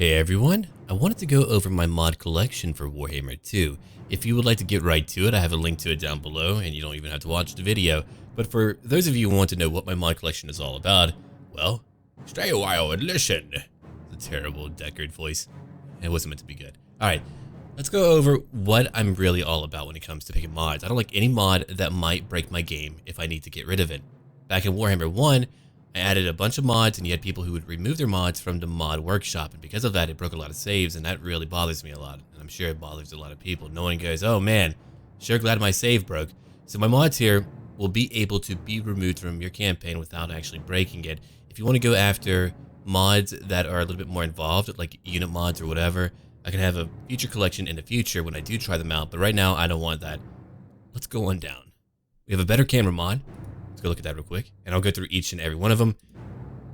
Hey everyone, I wanted to go over my mod collection for Warhammer 2. If you would like to get right to it, I have a link to it down below and you don't even have to watch the video. But for those of you who want to know what my mod collection is all about, well, stay a while and listen. It's a terrible Deckard voice. It wasn't meant to be good. Alright, let's go over what I'm really all about when it comes to picking mods. I don't like any mod that might break my game if I need to get rid of it. Back in Warhammer 1, I added a bunch of mods and you had people who would remove their mods from the mod workshop, and because of that it broke a lot of saves, and that really bothers me a lot, and I'm sure it bothers a lot of people. No one goes, oh man, sure glad my save broke. So my mods here will be able to be removed from your campaign without actually breaking it. If you want to go after mods that are a little bit more involved, like unit mods or whatever, I can have a future collection in the future when I do try them out, but right now I don't want that. Let's go on down. We have a better camera mod. Go look at that real quick, and I'll go through each and every one of them.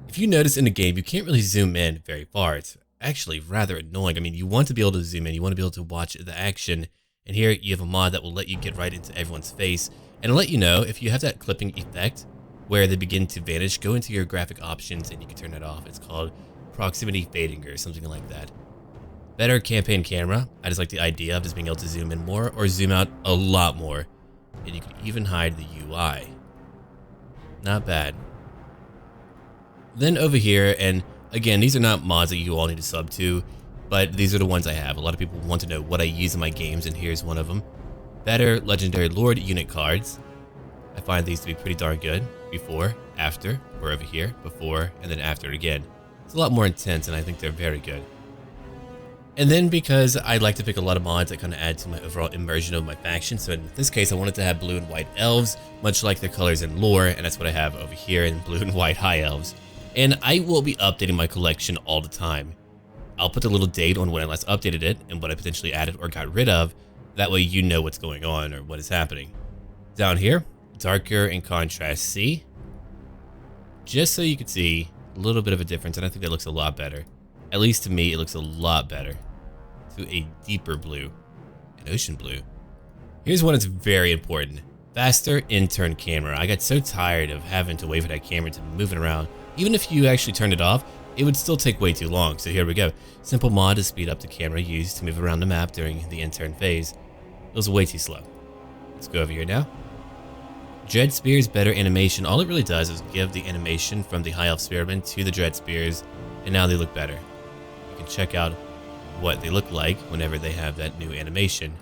If you notice in the game, you can't really zoom in very far. It's actually rather annoying. I mean, you want to be able to zoom in, you want to be able to watch the action, and here you have a mod that will let you get right into everyone's face, and it'll let you know if you have that clipping effect where they begin to vanish. Go into your graphic options and you can turn that off. It's called proximity fading or something like that. Better campaign camera. I just like the idea of just being able to zoom in more or zoom out a lot more, and you can even hide the UI. Not bad. Then over here, and again, these are not mods that you all need to sub to, but these are the ones I have. A lot of people want to know what I use in my games, and here's one of them. Better Legendary Lord unit cards. I find these to be pretty darn good. Before, after, or over here, before, and then after again. It's a lot more intense, and I think they're very good. And then because I like to pick a lot of mods that kind of add to my overall immersion of my faction, so in this case I wanted to have blue and white elves, much like their colors in lore, and that's what I have over here in blue and white high elves. And I will be updating my collection all the time. I'll put a little date on when I last updated it and what I potentially added or got rid of, that way you know what's going on or what is happening. Down here, darker and contrast C, just so you can see a little bit of a difference, and I think that looks a lot better. At least to me, it looks a lot better. To a deeper blue, an ocean blue. Here's one that's very important. Faster in-turn camera. I got so tired of having to wait for that camera to move it around. Even if you actually turned it off, it would still take way too long. So here we go. Simple mod to speed up the camera used to move around the map during the in-turn phase. It was way too slow. Let's go over here now. Dreadspears better animation. All it really does is give the animation from the High Elf Spearmen to the Dreadspears, and now they look better. You can check out what they look like whenever they have that new animation.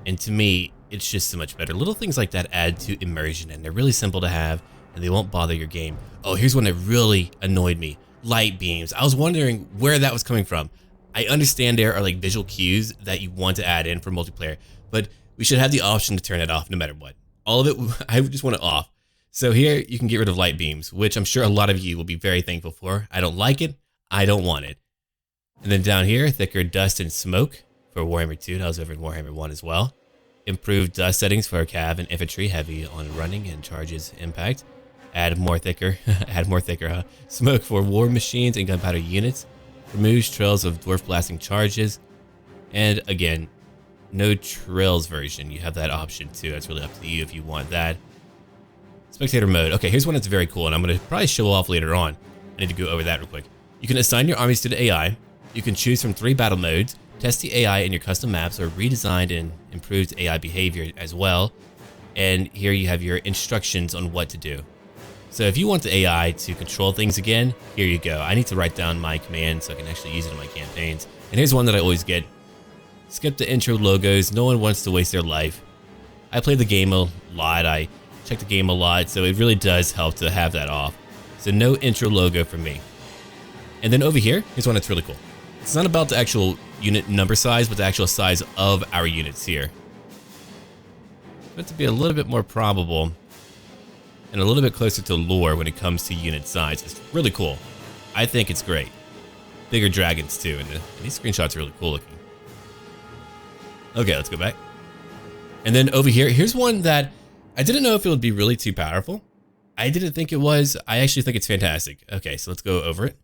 And to me, it's just so much better. Little things like that add to immersion, and they're really simple to have, and they won't bother your game. Oh, here's one that really annoyed me. Light beams. I was wondering where that was coming from. I understand there are like visual cues that you want to add in for multiplayer, but we should have the option to turn it off no matter what. All of it, I just want it off. So here you can get rid of light beams, which I'm sure a lot of you will be very thankful for. I don't like it. I don't want it. And then down here, thicker dust and smoke for Warhammer 2. That was over in Warhammer 1 as well. Improved dust settings for cav and infantry, heavy on running and charges impact. Add more thicker, smoke for war machines and gunpowder units. Removes trails of dwarf blasting charges. And again, no trails version. You have that option too. That's really up to you if you want that. Spectator mode. Okay, here's one that's very cool, and I'm going to probably show off later on. I need to go over that real quick. You can assign your armies to the AI. You can choose from 3 battle modes, test the AI in your custom maps, or redesigned and improved AI behavior as well. And here you have your instructions on what to do. So if you want the AI to control things again, here you go. I need to write down my commands so I can actually use it in my campaigns. And here's one that I always get. Skip the intro logos. No one wants to waste their life. I play the game a lot. I check the game a lot, so it really does help to have that off. So no intro logo for me. And then over here, here's one that's really cool. It's not about the actual unit number size, but the actual size of our units here. But to be a little bit more probable and a little bit closer to lore when it comes to unit size. It's really cool. I think it's great. Bigger dragons too, and these screenshots are really cool looking. Okay, let's go back. And then over here, here's one that I didn't know if it would be really too powerful. I didn't think it was. I actually think it's fantastic. Okay, so let's go over it.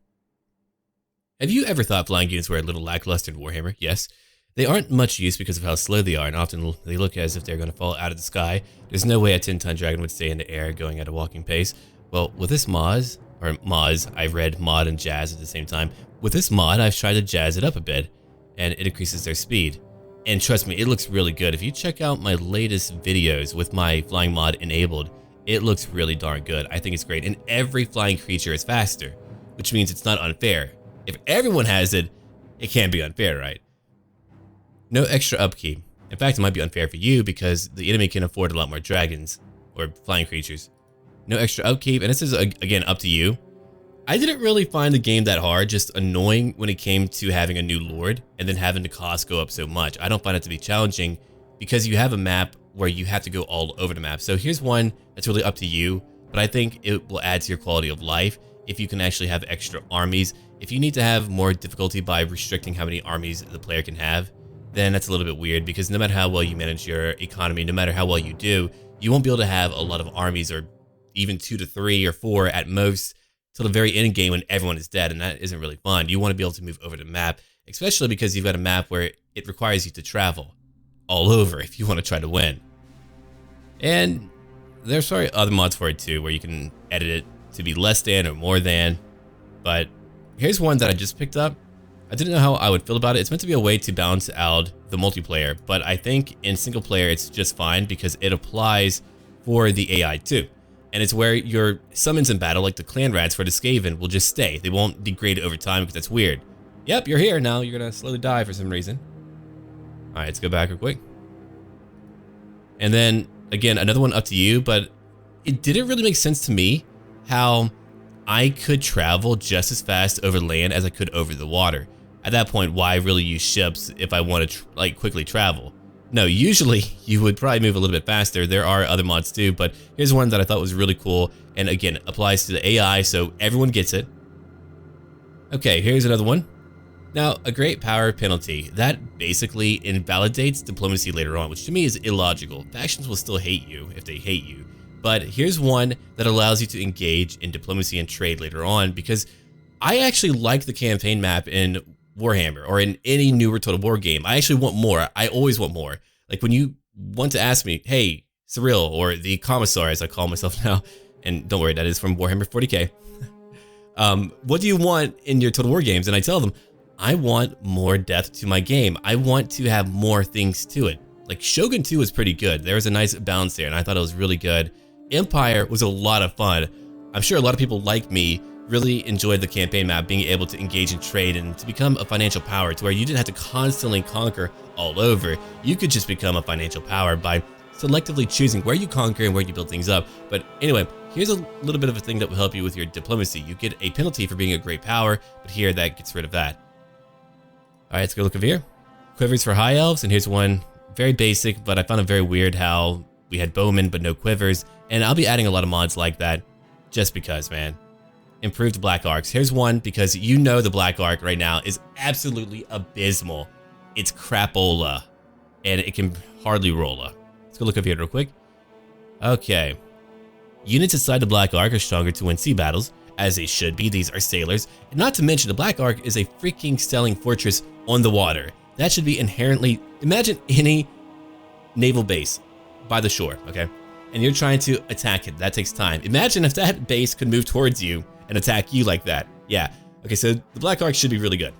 Have you ever thought flying units were a little lackluster in Warhammer? Yes. They aren't much use because of how slow they are, and often they look as if they're going to fall out of the sky. There's no way a 10-ton dragon would stay in the air going at a walking pace. Well, with this mod, or mods. I read mod and jazz at the same time. With this mod, I've tried to jazz it up a bit, and it increases their speed. And trust me, it looks really good. If you check out my latest videos with my flying mod enabled, it looks really darn good. I think it's great. And every flying creature is faster, which means it's not unfair. If everyone has it, it can't be unfair, right? No extra upkeep. In fact, it might be unfair for you because the enemy can afford a lot more dragons or flying creatures. No extra upkeep, and this is, again, up to you. I didn't really find the game that hard, just annoying when it came to having a new lord and then having the cost go up so much. I don't find it to be challenging because you have a map where you have to go all over the map. So here's one that's really up to you, but I think it will add to your quality of life if you can actually have extra armies. If you need to have more difficulty by restricting how many armies the player can have, then that's a little bit weird because no matter how well you manage your economy, no matter how well you do, you won't be able to have a lot of armies, or even 2 to 3 or 4 at most, till the very end game when everyone is dead, and that isn't really fun. You want to be able to move over the map, especially because you've got a map where it requires you to travel all over if you want to try to win. And there's other mods for it too, where you can edit it to be less than or more than. But here's one that I just picked up. I didn't know how I would feel about it. It's meant to be a way to balance out the multiplayer, but I think in single player it's just fine because it applies for the AI too. And it's where your summons in battle, like the clan rats for the Skaven, will just stay. They won't degrade over time because that's weird. Yep, you're here now. You're gonna slowly die for some reason. All right, let's go back real quick. And then again, another one up to you, but it didn't really make sense to me how I could travel just as fast over land as I could over the water. At that point, why really use ships if I want to like quickly travel? No, usually you would probably move a little bit faster. There are other mods too, but here's one that I thought was really cool, and again, applies to the AI, so everyone gets it. Okay, here's another one. Now, a great power penalty. That basically invalidates diplomacy later on, which to me is illogical. Factions will still hate you if they hate you. But here's one that allows you to engage in diplomacy and trade later on, because I actually like the campaign map in Warhammer or in any newer Total War game. I actually want more. I always want more. Like when you want to ask me, hey, Surreal, or the Commissar as I call myself now, and don't worry, that is from Warhammer 40k. What do you want in your Total War games? And I tell them, I want more depth to my game. I want to have more things to it. Like Shogun 2 was pretty good. There was a nice balance there, and I thought it was really good. Empire was a lot of fun. I'm sure a lot of people like me really enjoyed the campaign map, being able to engage in trade and to become a financial power to where you didn't have to constantly conquer all over. You could just become a financial power by selectively choosing where you conquer and where you build things up. But anyway, here's a little bit of a thing that will help you with your diplomacy. You get a penalty for being a great power, but here that gets rid of that. All right, let's go look over here. Quivers for high elves, and here's one very basic, but I found it very weird how we had bowmen but no quivers, and I'll be adding a lot of mods like that just because, man. Improved black arcs. Here's one because you know the black arc right now is absolutely abysmal. It's crapola, and it can hardly rolla. Let's go look up here real quick. Okay. Units inside the black arc are stronger to win sea battles, as they should be. These are sailors. And not to mention, the black arc is a freaking sailing fortress on the water. That should be inherently... Imagine any naval base by the shore, okay? And you're trying to attack it. That takes time. Imagine if that base could move towards you and attack you like that. Yeah. Okay, so the black arc should be really good.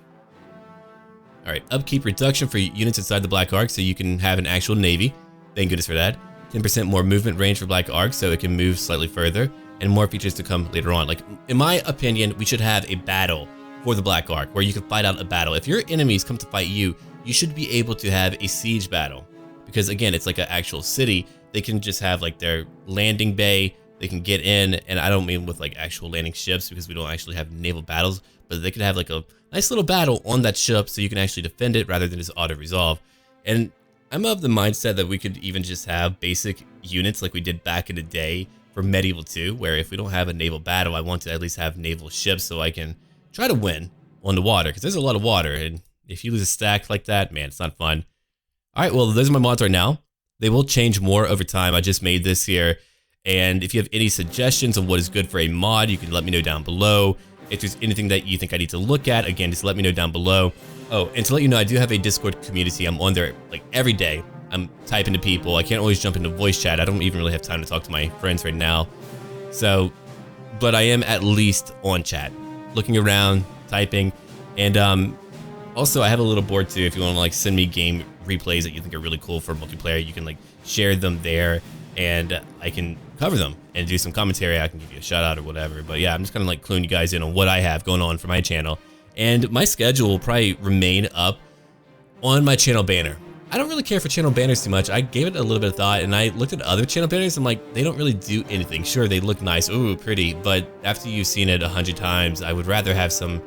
All right, upkeep reduction for units inside the black arc so you can have an actual navy. Thank goodness for that. 10% more movement range for black arc so it can move slightly further, and more features to come later on. Like, in my opinion, we should have a battle for the black arc where you can fight out a battle. If your enemies come to fight you, you should be able to have a siege battle. Because again, it's like an actual city. They can just have like their landing bay. They can get in, and I don't mean with like actual landing ships because we don't actually have naval battles, but they could have like a nice little battle on that ship so you can actually defend it rather than just auto-resolve. And I'm of the mindset that we could even just have basic units like we did back in the day for Medieval 2, where if we don't have a naval battle, I want to at least have naval ships so I can try to win on the water, because there's a lot of water, and if you lose a stack like that, man, it's not fun. All right, well, those are my mods right now. They will change more over time. I just made this here. And if you have any suggestions on what is good for a mod, you can let me know down below. If there's anything that you think I need to look at, again, just let me know down below. Oh, and to let you know, I do have a Discord community. I'm on there like every day. I'm typing to people. I can't always jump into voice chat. I don't even really have time to talk to my friends right now. So but I am at least on chat, looking around, typing, and also I have a little board too. If you want to like send me game replays that you think are really cool for multiplayer, you can like share them there, and I can cover them and do some commentary. I can give you a shout out or whatever. But yeah, I'm just kind of like cluing you guys in on what I have going on for my channel, and my schedule will probably remain up on my channel banner. I don't really care for channel banners too much. I gave it a little bit of thought, and I looked at other channel banners. I'm like, they don't really do anything. Sure, they look nice, ooh, pretty, but after you've seen it 100 times, I would rather have some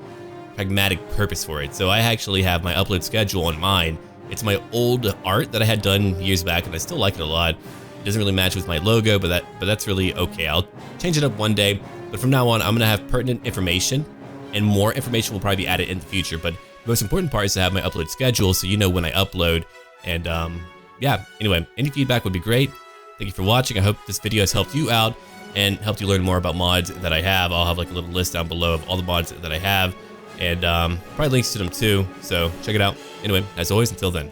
pragmatic purpose for it. So I actually have my upload schedule on mine. It's my old art that I had done years back, and I still like it a lot. It doesn't really match with my logo, but that's really okay. I'll change it up one day, but from now on, I'm gonna have pertinent information, and more information will probably be added in the future. But the most important part is to have my upload schedule, so you know when I upload. And yeah, anyway, any feedback would be great. Thank you for watching. I hope this video has helped you out and helped you learn more about mods that I have. I'll have like a little list down below of all the mods that I have, and probably links to them too, so check it out. Anyway, as always, until then.